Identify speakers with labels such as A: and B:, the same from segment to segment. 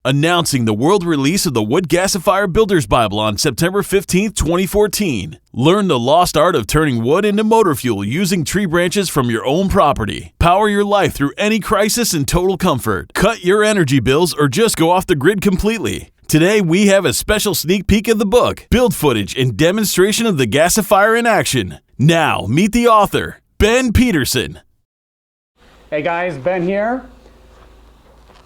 A: Announcing the world release of the Wood Gasifier Builder's Bible on September 15, 2014. Learn the lost art of turning wood into motor fuel using tree branches from your own property. Power your life through any crisis in total comfort. Cut your energy bills or just go off the grid completely. Today we have a special sneak peek of the book, build footage, and demonstration of the Gasifier in action. Now, meet the author, Ben Peterson.
B: Hey guys, Ben here.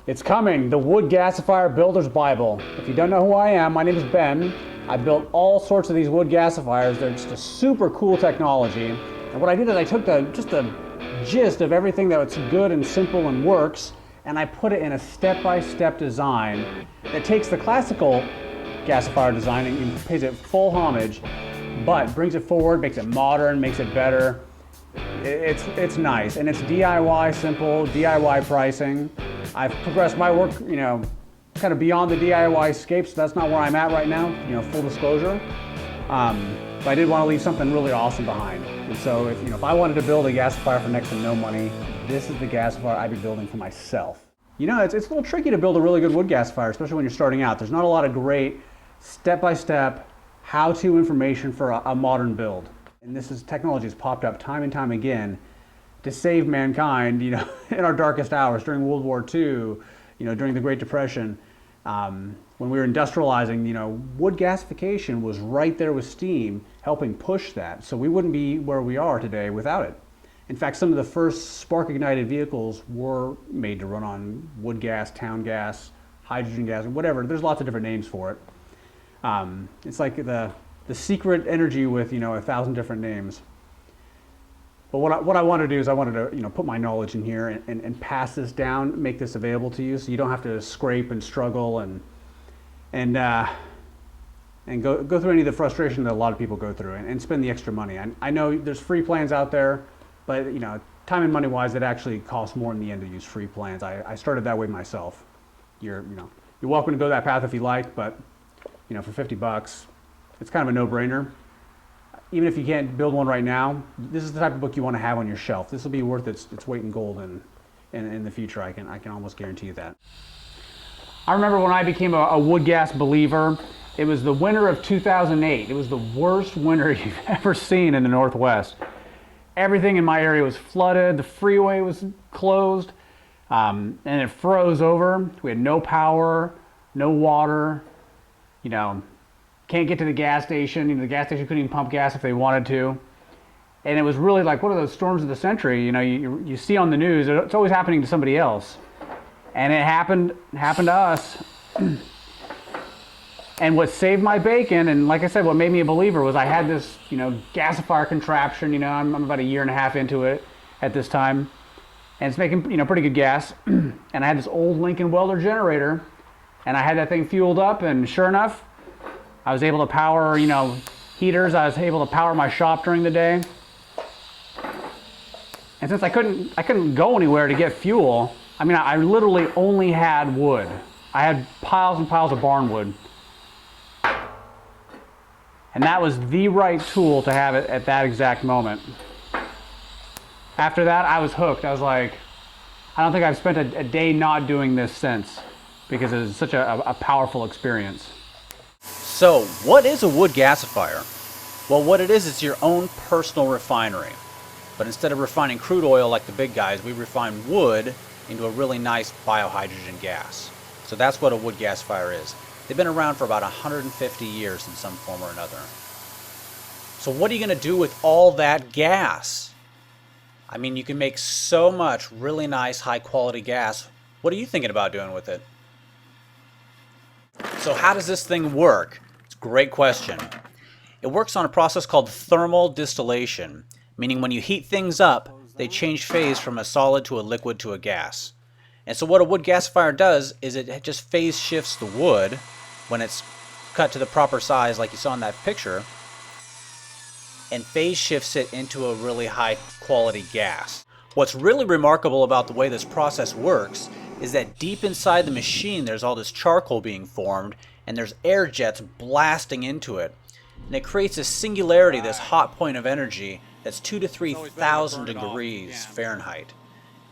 B: It's coming, the Wood Gasifier Builder's Bible. If you don't know who I am, my name is Ben. I built all sorts of these wood gasifiers. They're just a super cool technology. And what I did is I took the gist of everything that's good and simple and works, and I put it in a step-by-step design that takes the classical gasifier design and pays it full homage, but brings it forward, makes it modern, makes it better. It's nice, and it's DIY simple, DIY pricing. I've progressed my work, kind of beyond the DIY scape, so that's not where I'm at right now, full disclosure. But I did want to leave something really awesome behind. And so if I wanted to build a gasifier for next to no money, this is the gasifier I'd be building for myself. It's a little tricky to build a really good wood gasifier, especially when you're starting out. There's not a lot of great step-by-step how-to information for a modern build. And technology has popped up time and time again to save mankind, in our darkest hours during World War II, during the Great Depression, when we were industrializing, wood gasification was right there with steam, helping push that. So we wouldn't be where we are today without it. In fact, some of the first spark-ignited vehicles were made to run on wood gas, town gas, hydrogen gas, whatever. There's lots of different names for it. It's like the secret energy with, 1,000 different names. But what I wanted to do is I wanted to put my knowledge in here and pass this down, make this available to you, so you don't have to scrape and struggle and go through any of the frustration that a lot of people go through and spend the extra money. I know there's free plans out there, but time and money wise, it actually costs more in the end to use free plans. I started that way myself. You're welcome to go that path if you like, but for $50, it's kind of a no-brainer. Even if you can't build one right now, this is the type of book you want to have on your shelf. This will be worth its weight in gold in the future. I can almost guarantee you that. I remember when I became a wood gas believer, it was the winter of 2008. It was the worst winter you've ever seen in the Northwest. Everything in my area was flooded, the freeway was closed, and it froze over. We had no power, no water, can't get to the gas station. The gas station couldn't even pump gas if they wanted to. And it was really like one of those storms of the century. You see on the news, it's always happening to somebody else. And it happened to us. And what saved my bacon, and like I said, what made me a believer was I had this, gasifier contraption. I'm about a year and a half into it at this time. And it's making, pretty good gas. And I had this old Lincoln welder generator. And I had that thing fueled up, and sure enough, I was able to power, heaters. I was able to power my shop during the day. And since I couldn't go anywhere to get fuel, I literally only had wood. I had piles and piles of barn wood. And that was the right tool to have it at that exact moment. After that, I was hooked. I was like, I don't think I've spent a day not doing this since, because it was such a powerful experience.
C: So, what is a wood gasifier? Well, what it is, it's your own personal refinery. But instead of refining crude oil like the big guys, we refine wood into a really nice biohydrogen gas. So that's what a wood gasifier is. They've been around for about 150 years in some form or another. So what are you going to do with all that gas? You can make so much really nice, high-quality gas. What are you thinking about doing with it? So how does this thing work? It's a great question. It works on a process called thermal distillation, meaning when you heat things up, they change phase from a solid to a liquid to a gas. And so what a wood gasifier does is it just phase shifts the wood when it's cut to the proper size like you saw in that picture, and phase shifts it into a really high quality gas. What's really remarkable about the way this process works is that deep inside the machine there's all this charcoal being formed, and there's air jets blasting into it. And it creates a singularity, this hot point of energy, that's 2,000 to 3,000 degrees Fahrenheit.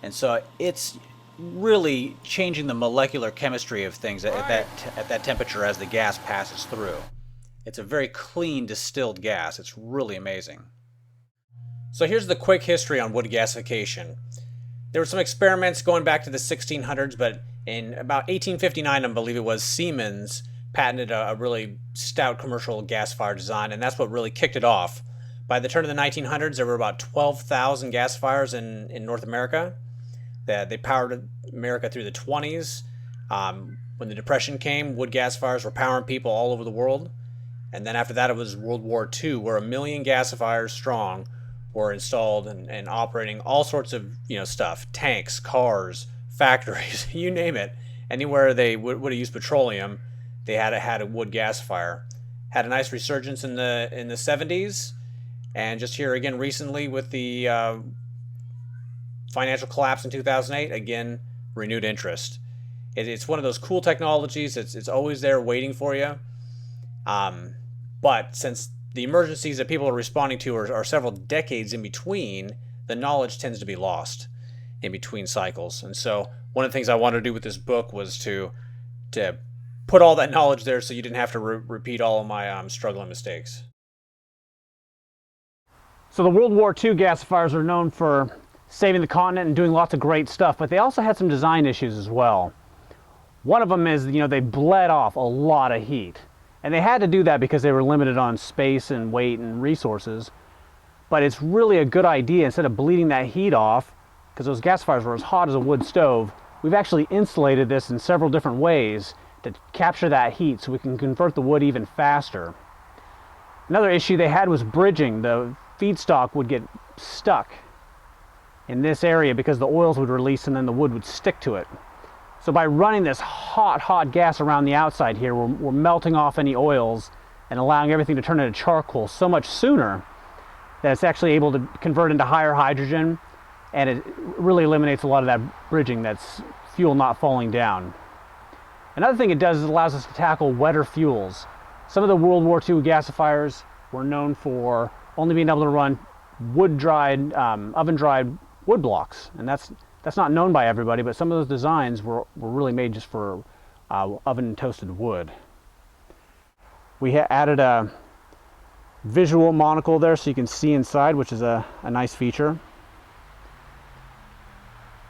C: And so it's really changing the molecular chemistry of things at that temperature as the gas passes through. It's a very clean distilled gas. It's really amazing. So here's the quick history on wood gasification. There were some experiments going back to the 1600s, but in about 1859, I believe it was, Siemens patented a really stout commercial gasifier design, and that's what really kicked it off. By the turn of the 1900s, there were about 12,000 gasifiers in North America. They powered America through the 20s. When the Depression came, wood gasifiers were powering people all over the world. And then after that, it was World War II, where 1 million gasifiers strong were installed and operating all sorts of stuff: tanks, cars, factories, you name it. Anywhere they would have used petroleum, they had a wood gasifier. Had a nice resurgence in the 70s, and just here again recently with the financial collapse in 2008, again renewed interest. It's one of those cool technologies. It's always there waiting for you. But since the emergencies that people are responding to are several decades in between, the knowledge tends to be lost in between cycles. And so one of the things I wanted to do with this book was to put all that knowledge there so you didn't have to repeat all of my struggle and mistakes.
B: So the World War II gasifiers are known for saving the continent and doing lots of great stuff, but they also had some design issues as well. One of them is, they bled off a lot of heat. And they had to do that because they were limited on space and weight and resources. But it's really a good idea, instead of bleeding that heat off, because those gasifiers were as hot as a wood stove, we've actually insulated this in several different ways to capture that heat so we can convert the wood even faster. Another issue they had was bridging. The feedstock would get stuck in this area because the oils would release and then the wood would stick to it. So by running this hot gas around the outside here, we're melting off any oils and allowing everything to turn into charcoal so much sooner that it's actually able to convert into higher hydrogen, and it really eliminates a lot of that bridging. That's fuel not falling down. Another thing it does is it allows us to tackle wetter fuels. Some of the World War II gasifiers were known for only being able to run wood-dried, oven-dried wood blocks, and that's not known by everybody, but some of those designs were really made just for oven toasted wood. We added a visual monocle there so you can see inside, which is a nice feature.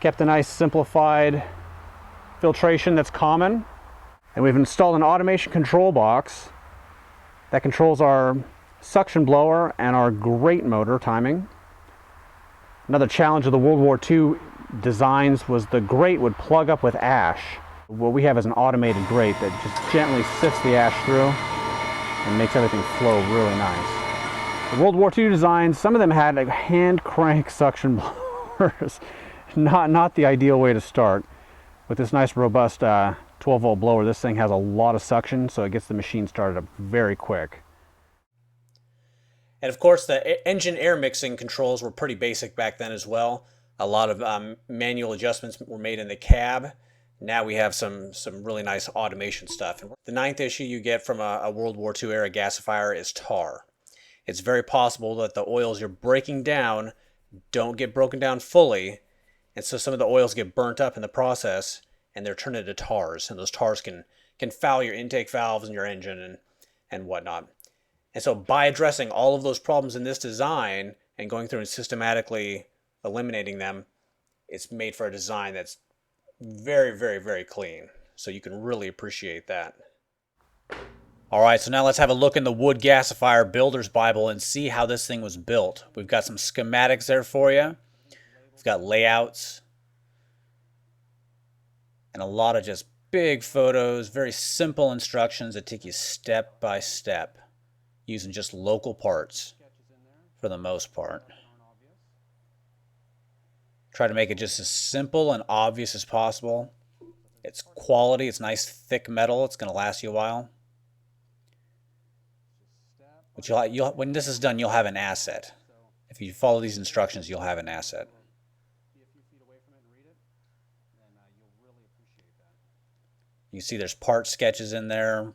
B: Kept a nice simplified filtration that's common. And we've installed an automation control box that controls our suction blower and our grate motor timing. Another challenge of the World War II designs was the grate would plug up with ash. What we have is an automated grate that just gently sifts the ash through and makes everything flow really nice. The World War II designs, some of them had hand crank suction blowers. Not the ideal way to start. With this nice robust 12-volt blower, this thing has a lot of suction, so it gets the machine started up very quick.
C: And of course, the engine air mixing controls were pretty basic back then as well. A lot of manual adjustments were made in the cab. Now we have some really nice automation stuff. And the ninth issue you get from a World War II era gasifier is tar. It's very possible that the oils you're breaking down don't get broken down fully, and so some of the oils get burnt up in the process, and they're turned into tars. And those tars can foul your intake valves in your engine and whatnot. And so by addressing all of those problems in this design and going through and systematically eliminating them, it's made for a design that's very, very, very clean. So you can really appreciate that. All right, so now let's have a look in the Wood Gasifier Builder's Bible and see how this thing was built. We've got some schematics there for you. We've got layouts and a lot of just big photos, very simple instructions that take you step by step, using just local parts for the most part. Try to make it just as simple and obvious as possible. It's quality, it's nice thick metal, it's going to last you a while. But when this is done, you'll have an asset. If you follow these instructions, you'll have an asset. You can see there's part sketches in there.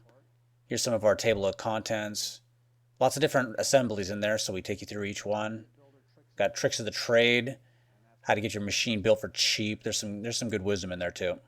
C: Here's some of our table of contents. Lots of different assemblies in there, so we take you through each one. Got tricks of the trade, how to get your machine built for cheap. There's some good wisdom in there too.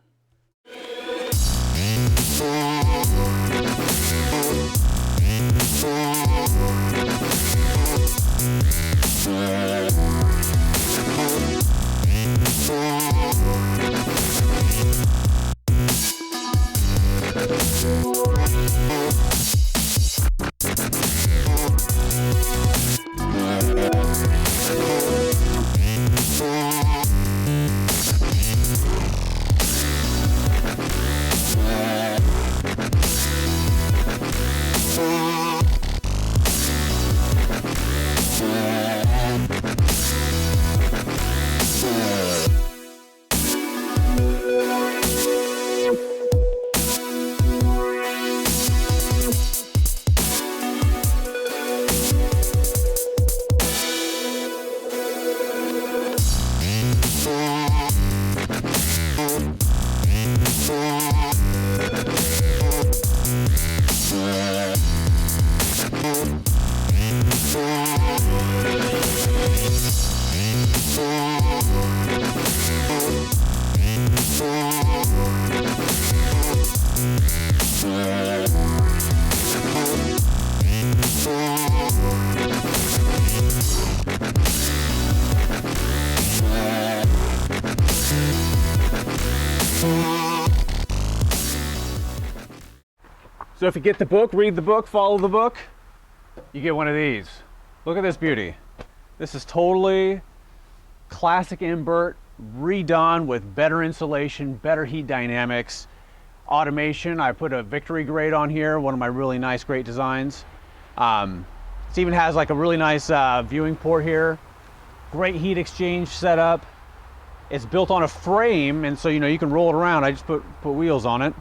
B: So if you get the book, read the book, follow the book, you get one of these. Look at this beauty. This is totally classic invert, redone with better insulation, better heat dynamics, automation. I put a Victory grade on here, one of my really nice, great designs. It even has like a really nice viewing port here. Great heat exchange setup. It's built on a frame, and so you can roll it around. I just put wheels on it.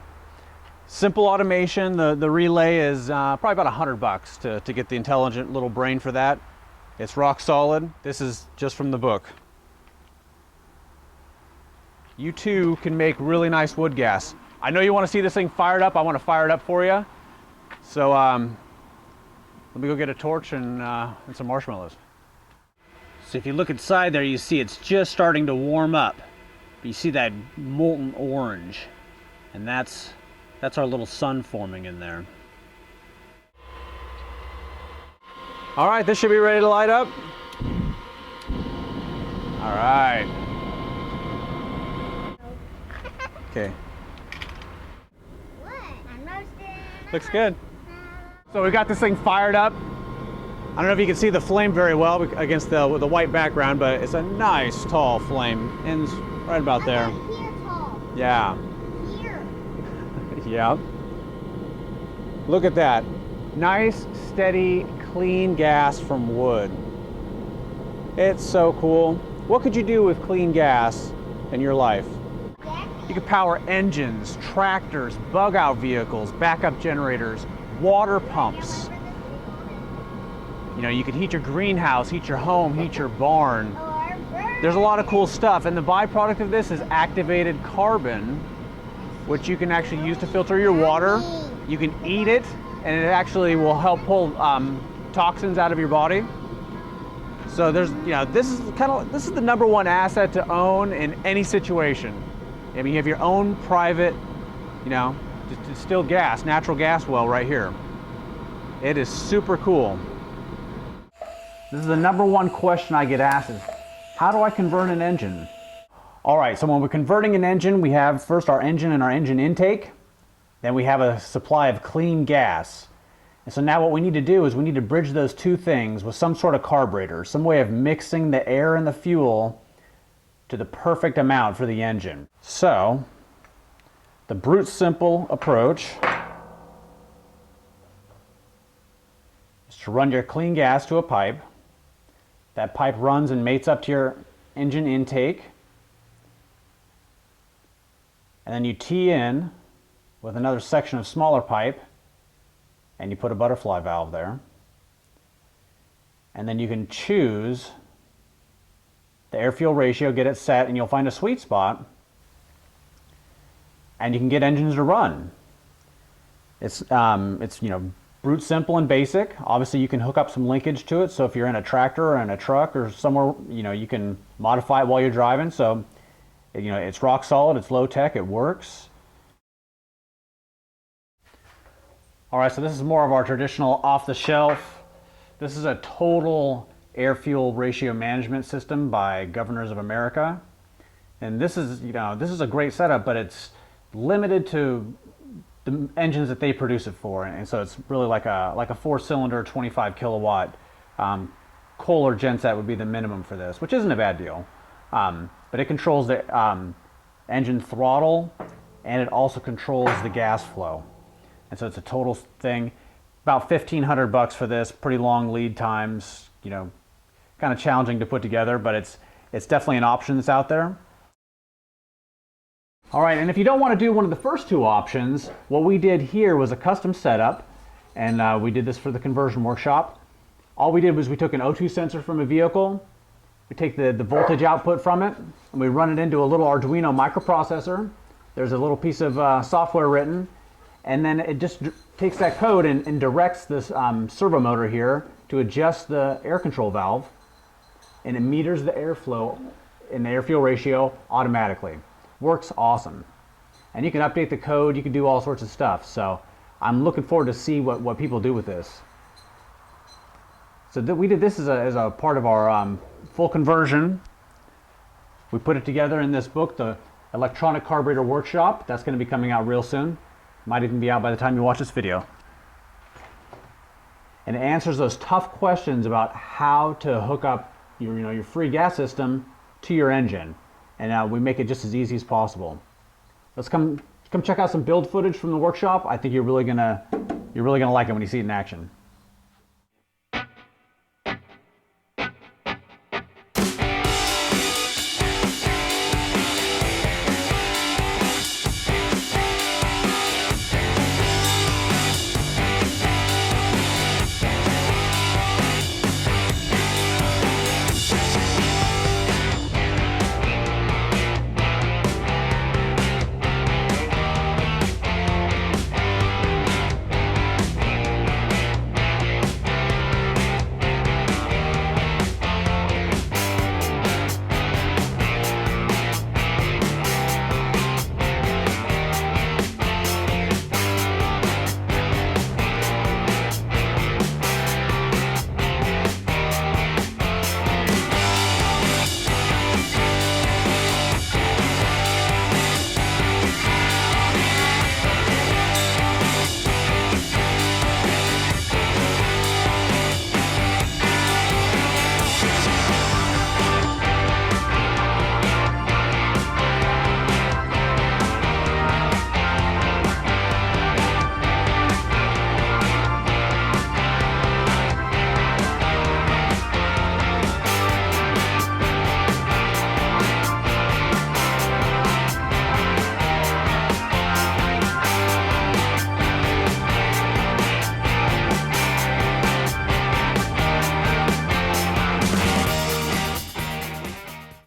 B: Simple automation. The relay is probably about $100 to get the intelligent little brain for that. It's rock solid. This is just from the book. You too can make really nice wood gas. I know you want to see this thing fired up. I want to fire it up for you. So let me go get a torch and some marshmallows. So if you look inside there, you see it's just starting to warm up. You see that molten orange, and that's our little sun forming in there. All right, this should be ready to light up. All right. Okay.
D: What? I'm roasting.
B: Looks good. So we got this thing fired up. I don't know if you can see the flame very well against the white background, but it's a nice tall flame. Ends right about there.
D: Here tall.
B: Yeah.
D: Here.
B: Yeah. Look at that. Nice, steady, clean gas from wood. It's so cool. What could you do with clean gas in your life? You could power engines, tractors, bug out vehicles, backup generators, water pumps. You could heat your greenhouse, heat your home, heat your barn. There's a lot of cool stuff, and the byproduct of this is activated carbon, which you can actually use to filter your water. You can eat it, and it actually will help pull toxins out of your body. So there's, this is the number one asset to own in any situation. I mean, you have your own private, distilled gas, natural gas well right here. It is super cool. This is the number one question I get asked is, how do I convert an engine? All right, so when we're converting an engine, we have first our engine and our engine intake. Then we have a supply of clean gas. And so now what we need to do is we need to bridge those two things with some sort of carburetor, some way of mixing the air and the fuel to the perfect amount for the engine. So the brute simple approach is to run your clean gas to a pipe. That pipe runs and mates up to your engine intake. And then you tee in with another section of smaller pipe, and you put a butterfly valve there. And then you can choose the air-fuel ratio, get it set, and you'll find a sweet spot, and you can get engines to run. It's brute simple and basic. Obviously you can hook up some linkage to it, so if you're in a tractor or in a truck or somewhere, you can modify it while you're driving. So it's rock solid, it's low tech, it works. All right, so this is more of our traditional off the shelf. This is a total air fuel ratio management system by Governors of America. And this is a great setup, but it's limited to the engines that they produce it for, and so it's really like a 4-cylinder 25 kilowatt Kohler genset would be the minimum for this, which isn't a bad deal. But it controls the engine throttle, and it also controls the gas flow, and so it's a total thing. About $1,500 for this. Pretty long lead times, kind of challenging to put together, but it's definitely an option that's out there. All right, and if you don't want to do one of the first two options, what we did here was a custom setup, and we did this for the conversion workshop. All we did was we took an O2 sensor from a vehicle, we take the voltage output from it, and we run it into a little Arduino microprocessor. There's a little piece of software written, and then it just takes that code and directs this servo motor here to adjust the air control valve, and it meters the airflow and the air-fuel ratio automatically. Works awesome. And you can update the code, you can do all sorts of stuff. So I'm looking forward to see what people do with this. So we did this as a part of our full conversion. We put it together in this book, the Electronic Carburetor Workshop. That's going to be coming out real soon. Might even be out by the time you watch this video. And it answers those tough questions about how to hook up your free gas system to your engine. And we make it just as easy as possible. Let's come check out some build footage from the workshop. I think you're really gonna like it when you see it in action.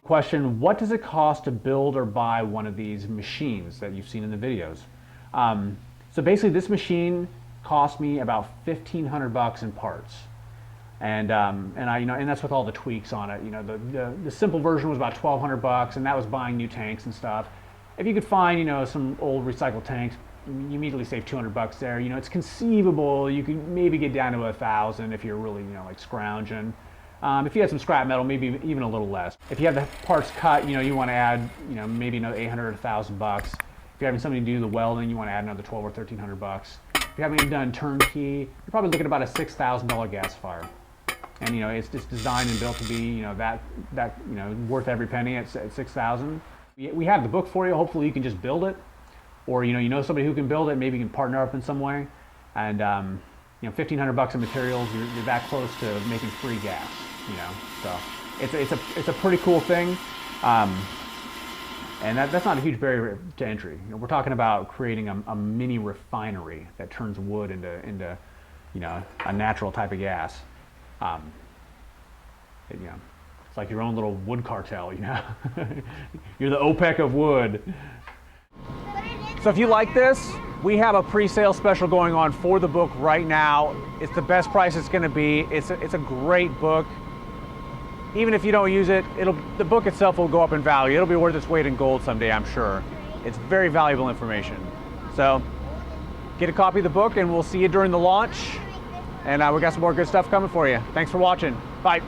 B: Question, what does it cost to build or buy one of these machines that you've seen in the videos? So basically this machine cost me about $1,500 in parts. And that's with all the tweaks on it. The simple version was about $1,200, and that was buying new tanks and stuff. If you could find some old recycled tanks, you immediately save $200 there. It's conceivable you could maybe get down to $1,000 if you're really like scrounging. If you had some scrap metal, maybe even a little less. If you have the parts cut, you want to add maybe another $800 or $1,000. If you're having somebody do the welding, you want to add another $1,200 or $1,300. If you're having it done turnkey, you're probably looking at about a $6,000 gasifier. And it's just designed and built to be worth every penny at $6,000. We have the book for you. Hopefully you can just build it, or somebody who can build it. Maybe you can partner up in some way. And $1,500 in materials, you're that close to making free gas. So it's a pretty cool thing. And that's not a huge barrier to entry. We're talking about creating a mini refinery that turns wood into a natural type of gas. It's like your own little wood cartel. You're the OPEC of wood. So if you like this, We have a pre-sale special going on for the book right now. It's the best price it's going to be. It's a great book. Even if you don't use it, the book itself will go up in value. It'll be worth its weight in gold someday, I'm sure. It's very valuable information. So get a copy of the book, and we'll see you during the launch. And we got some more good stuff coming for you. Thanks for watching. Bye.